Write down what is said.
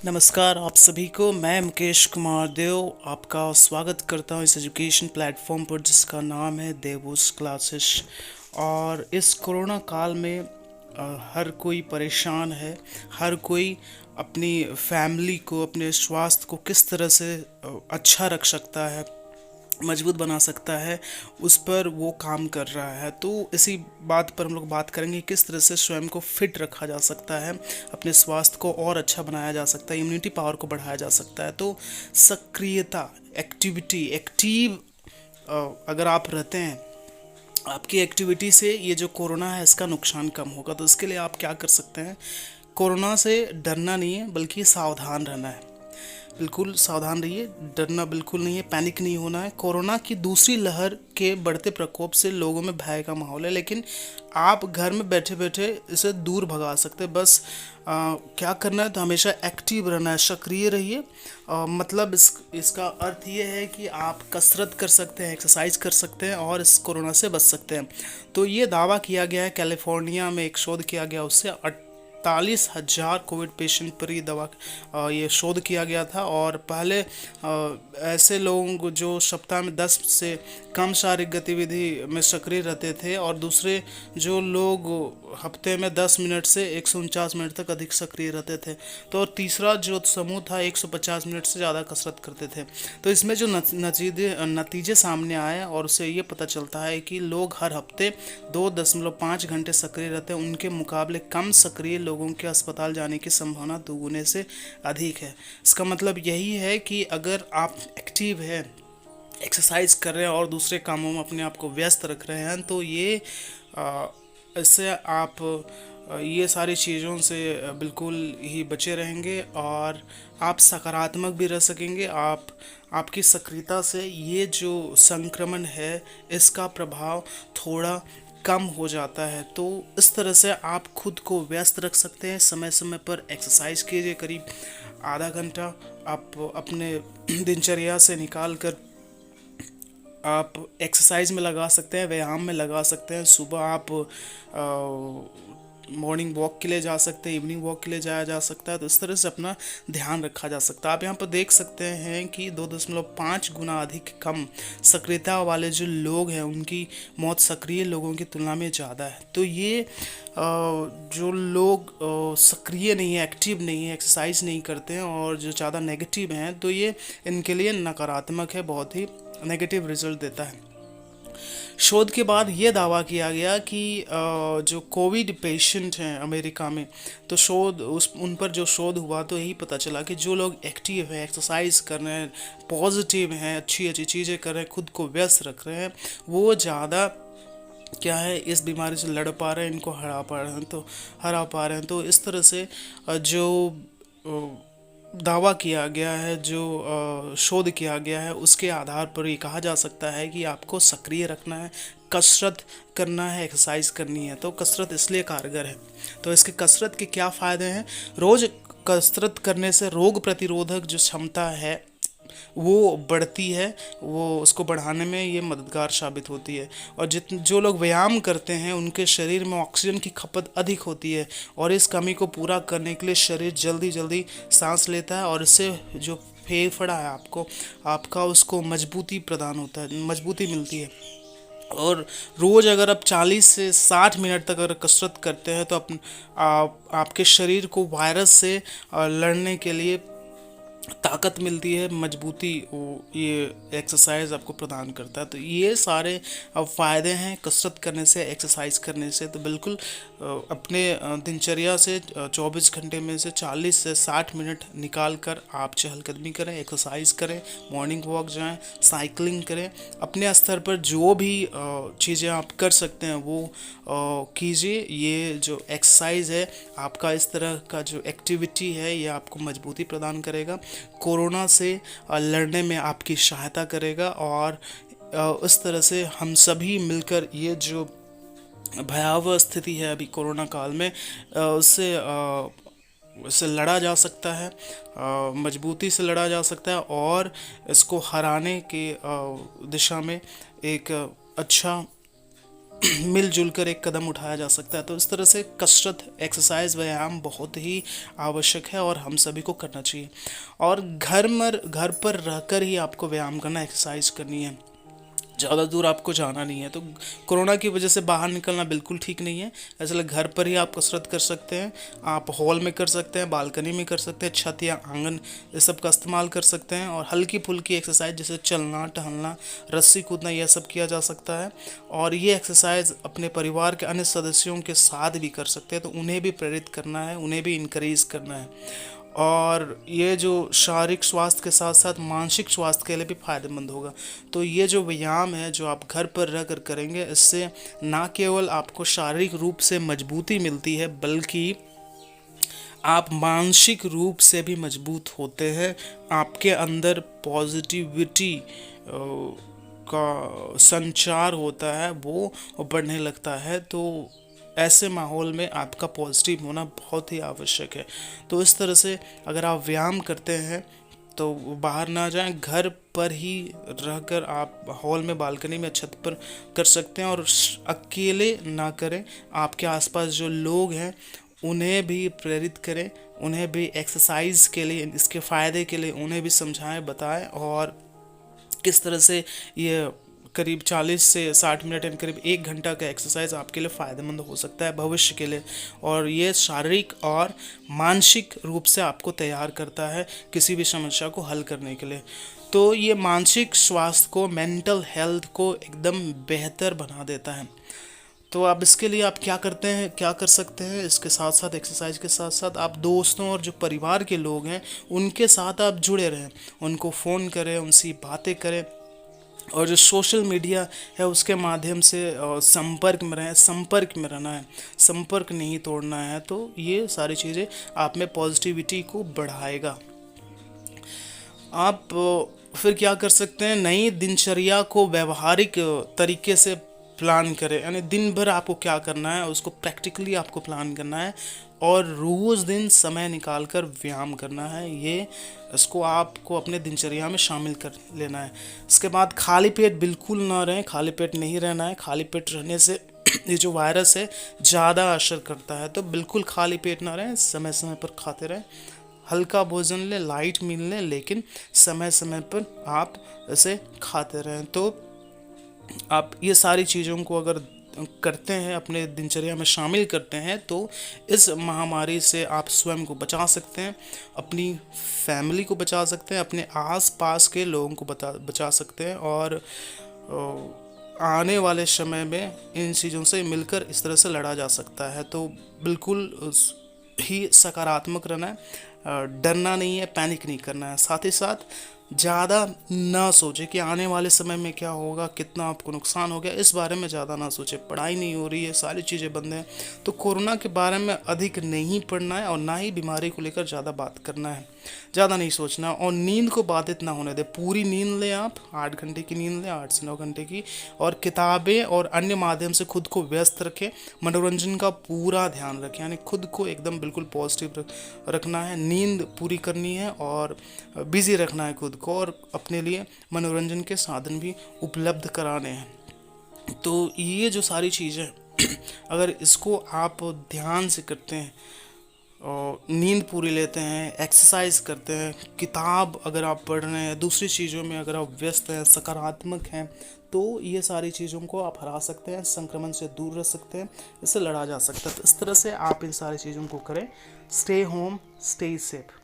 नमस्कार आप सभी को। मैं मुकेश कुमार देव आपका स्वागत करता हूं इस एजुकेशन प्लेटफॉर्म पर जिसका नाम है देवोस क्लासेस। और इस कोरोना काल में हर कोई परेशान है। हर कोई अपनी फैमिली को, अपने स्वास्थ्य को किस तरह से अच्छा रख सकता है, मजबूत बना सकता है, उस पर वो काम कर रहा है। तो इसी बात पर हम लोग बात करेंगे, किस तरह से स्वयं को फिट रखा जा सकता है, अपने स्वास्थ्य को और अच्छा बनाया जा सकता है, इम्यूनिटी पावर को बढ़ाया जा सकता है। तो सक्रियता, एक्टिविटी, एक्टिव अगर आप रहते हैं, आपकी एक्टिविटी से ये जो कोरोना है इसका नुकसान कम होगा। तो इसके लिए आप क्या कर सकते हैं? कोरोना से डरना नहीं है बल्कि सावधान रहना है। बिल्कुल सावधान रहिए, डरना बिल्कुल नहीं है, पैनिक नहीं होना है। कोरोना की दूसरी लहर के बढ़ते प्रकोप से लोगों में भय का माहौल है, लेकिन आप घर में बैठे बैठे इसे दूर भगा सकते हैं। बस क्या करना है, तो हमेशा एक्टिव रहना है, सक्रिय रहिए। मतलब इसका अर्थ ये है कि आप कसरत कर सकते हैं, एक्सरसाइज कर सकते हैं और इस कोरोना से बच सकते हैं। तो ये दावा किया गया है, कैलिफोर्निया में एक शोध किया गया, उससे 48,000 कोविड पेशेंट पर ये शोध किया गया था। और पहले ऐसे लोगों को जो सप्ताह में 10 से कम शारीरिक गतिविधि में सक्रिय रहते थे, और दूसरे जो लोग हफ्ते में 10 मिनट से 149 मिनट तक अधिक सक्रिय रहते थे। तो और तीसरा जो समूह था 150 मिनट से ज़्यादा कसरत करते थे। तो इसमें जो नतीजे सामने आए, और उससे ये पता चलता है कि लोग हर हफ्ते 2.5 घंटे सक्रिय रहते हैं, उनके मुकाबले कम सक्रिय लोगों के अस्पताल जाने की संभावना दोगुने से अधिक है। इसका मतलब यही है कि अगर आप एक्टिव है, एक्सरसाइज कर रहे हैं और दूसरे कामों में अपने आप को व्यस्त रख रहे हैं, तो ये इससे आप ये सारी चीज़ों से बिल्कुल ही बचे रहेंगे और आप सकारात्मक भी रह सकेंगे। आपकी सक्रियता से ये जो संक्रमण है इसका प्रभाव थोड़ा कम हो जाता है। तो इस तरह से आप खुद को व्यस्त रख सकते हैं। समय समय पर एक्सरसाइज कीजिए, करीब आधा घंटा आप अपने दिनचर्या से निकाल कर आप एक्सरसाइज में लगा सकते हैं, व्यायाम में लगा सकते हैं। सुबह आप मॉर्निंग वॉक के लिए जा सकते हैं, इवनिंग वॉक के लिए जाया जा सकता है। तो इस तरह से अपना ध्यान रखा जा सकता है। आप यहाँ पर देख सकते हैं कि 2.5 गुना अधिक कम सक्रियता वाले जो लोग हैं उनकी मौत सक्रिय लोगों की तुलना में ज़्यादा है। तो ये जो लोग सक्रिय नहीं है, एक्टिव नहीं है, एक्सरसाइज नहीं करते हैं और जो ज़्यादा नेगेटिव हैं, तो ये इनके लिए नकारात्मक है, बहुत ही नेगेटिव रिजल्ट देता है। शोध के बाद ये दावा किया गया कि जो कोविड पेशेंट हैं अमेरिका में, तो शोध उन पर जो शोध हुआ तो यही पता चला कि जो लोग एक्टिव हैं, एक्सरसाइज कर रहे हैं, पॉजिटिव हैं, अच्छी अच्छी चीज़ें कर रहे हैं, खुद को व्यस्त रख रहे हैं, वो ज़्यादा क्या है, इस बीमारी से लड़ पा रहे हैं, इनको हरा पा रहे हैं। तो इस तरह से जो दावा किया गया है, जो शोध किया गया है, उसके आधार पर ये कहा जा सकता है कि आपको सक्रिय रखना है, कसरत करना है, एक्सरसाइज करनी है। तो कसरत इसलिए कारगर है। तो इसके कसरत के क्या फ़ायदे हैं? रोज़ कसरत करने से रोग प्रतिरोधक जो क्षमता है वो बढ़ती है, वो उसको बढ़ाने में ये मददगार साबित होती है। और जो लोग व्यायाम करते हैं उनके शरीर में ऑक्सीजन की खपत अधिक होती है, और इस कमी को पूरा करने के लिए शरीर जल्दी जल्दी सांस लेता है, और इससे जो फेफड़ा है आपका उसको मजबूती प्रदान होता है, मजबूती मिलती है। और रोज़ अगर आप 40 से 60 मिनट तक अगर कसरत करते हैं, तो आपके शरीर को वायरस से लड़ने के लिए ताकत मिलती है, मजबूती वो ये एक्सरसाइज आपको प्रदान करता है। तो ये सारे अब फ़ायदे हैं कसरत करने से, एक्सरसाइज करने से। तो बिल्कुल अपने दिनचर्या से 24 घंटे में से 40 से 60 मिनट निकाल कर आप चहलकदमी करें, एक्सरसाइज करें, मॉर्निंग वॉक जाएं, साइकिलिंग करें। अपने स्तर पर जो भी चीज़ें आप कर सकते हैं वो कीजिए। ये जो एक्सरसाइज है, आपका इस तरह का जो एक्टिविटी है, ये आपको मजबूती प्रदान करेगा, कोरोना से लड़ने में आपकी सहायता करेगा। और इस तरह से हम सभी मिलकर ये जो भयावह स्थिति है अभी कोरोना काल में, उससे लड़ा जा सकता है, मजबूती से लड़ा जा सकता है, और इसको हराने के दिशा में एक अच्छा मिलजुल कर एक कदम उठाया जा सकता है। तो इस तरह से कसरत, एक्सरसाइज, व्यायाम बहुत ही आवश्यक है और हम सभी को करना चाहिए। और घर पर रहकर ही आपको व्यायाम करना, एक्सरसाइज करनी है, ज़्यादा दूर आपको जाना नहीं है। तो कोरोना की वजह से बाहर निकलना बिल्कुल ठीक नहीं है, इसलिए घर पर ही आप कसरत कर सकते हैं। आप हॉल में कर सकते हैं, बालकनी में कर सकते हैं, छत या आंगन, इस सब का इस्तेमाल कर सकते हैं। और हल्की फुल्की एक्सरसाइज जैसे चलना, टहलना, रस्सी कूदना, यह सब किया जा सकता है। और ये एक्सरसाइज अपने परिवार के अन्य सदस्यों के साथ भी कर सकते हैं, तो उन्हें भी प्रेरित करना है, उन्हें भी इनक्रेज करना है। और ये जो शारीरिक स्वास्थ्य के साथ साथ मानसिक स्वास्थ्य के लिए भी फायदेमंद होगा। तो ये जो व्यायाम है जो आप घर पर रह कर करेंगे, इससे ना केवल आपको शारीरिक रूप से मजबूती मिलती है, बल्कि आप मानसिक रूप से भी मजबूत होते हैं। आपके अंदर पॉजिटिविटी का संचार होता है, वो बढ़ने लगता है। तो ऐसे माहौल में आपका पॉजिटिव होना बहुत ही आवश्यक है। तो इस तरह से अगर आप व्यायाम करते हैं तो बाहर ना जाएं, घर पर ही रहकर आप हॉल में, बालकनी में, छत पर कर सकते हैं। और अकेले ना करें, आपके आसपास जो लोग हैं उन्हें भी प्रेरित करें, उन्हें भी एक्सरसाइज के लिए, इसके फ़ायदे के लिए उन्हें भी समझाएं, बताएं। और किस तरह से ये करीब 40 से 60 मिनट यानी करीब 1 घंटा का एक्सरसाइज आपके लिए फ़ायदेमंद हो सकता है भविष्य के लिए। और ये शारीरिक और मानसिक रूप से आपको तैयार करता है किसी भी समस्या को हल करने के लिए। तो ये मानसिक स्वास्थ्य को, मेंटल हेल्थ को एकदम बेहतर बना देता है। तो आप इसके लिए आप क्या करते हैं, क्या कर सकते हैं, इसके साथ साथ, एक्सरसाइज के साथ साथ, आप दोस्तों और जो परिवार के लोग हैं उनके साथ आप जुड़े रहें, उनको फ़ोन करें, उनसे बातें करें। और जो सोशल मीडिया है उसके माध्यम से संपर्क में रहें, संपर्क में रहना है, संपर्क नहीं तोड़ना है। तो ये सारी चीज़ें आप में पॉजिटिविटी को बढ़ाएगा। आप फिर क्या कर सकते हैं, नई दिनचर्या को व्यवहारिक तरीके से प्लान करें। यानी दिन भर आपको क्या करना है उसको प्रैक्टिकली आपको प्लान करना है, और रोज़ दिन समय निकाल कर व्यायाम करना है। ये इसको आपको अपने दिनचर्या में शामिल कर लेना है। इसके बाद खाली पेट बिल्कुल ना रहें, खाली पेट नहीं रहना है। खाली पेट रहने से ये जो वायरस है ज़्यादा असर करता है। तो बिल्कुल खाली पेट ना रहें, समय समय पर खाते रहें, हल्का भोजन लें, लाइट मील लें, लेकिन समय समय पर आप इसे खाते रहें। तो आप ये सारी चीज़ों को अगर करते हैं, अपने दिनचर्या में शामिल करते हैं, तो इस महामारी से आप स्वयं को बचा सकते हैं, अपनी फैमिली को बचा सकते हैं, अपने आस पास के लोगों को बचा सकते हैं। और आने वाले समय में इन चीज़ों से मिलकर इस तरह से लड़ा जा सकता है। तो बिल्कुल ही सकारात्मक रहना है, डरना नहीं है, पैनिक नहीं करना है। साथ ही साथ ज़्यादा ना सोचे कि आने वाले समय में क्या होगा, कितना आपको नुकसान हो गया, इस बारे में ज़्यादा ना सोचे। पढ़ाई नहीं हो रही है, सारी चीज़ें बंद हैं, तो कोरोना के बारे में अधिक नहीं पढ़ना है और ना ही बीमारी को लेकर ज़्यादा बात करना है, ज़्यादा नहीं सोचना। और नींद को बाधित ना होने दें, पूरी नींद लें, आप 8 घंटे की नींद लें, 8 से 9 घंटे की। और किताबें और अन्य माध्यम से खुद को व्यस्त रखें, मनोरंजन का पूरा ध्यान रखें, यानी खुद को एकदम बिल्कुल पॉजिटिव रखना है, नींद पूरी करनी है और बिज़ी रखना है खुद को, और अपने लिए मनोरंजन के साधन भी उपलब्ध कराने हैं। तो ये जो सारी चीज़ें अगर इसको आप ध्यान से करते हैं और नींद पूरी लेते हैं, एक्सरसाइज करते हैं, किताब अगर आप पढ़ रहे हैं, दूसरी चीज़ों में अगर आप व्यस्त हैं, सकारात्मक हैं, तो ये सारी चीज़ों को आप हरा सकते हैं, संक्रमण से दूर रह सकते हैं, इससे लड़ा जा सकता है। तो इस तरह से आप इन सारी चीज़ों को करें। Stay home, stay safe.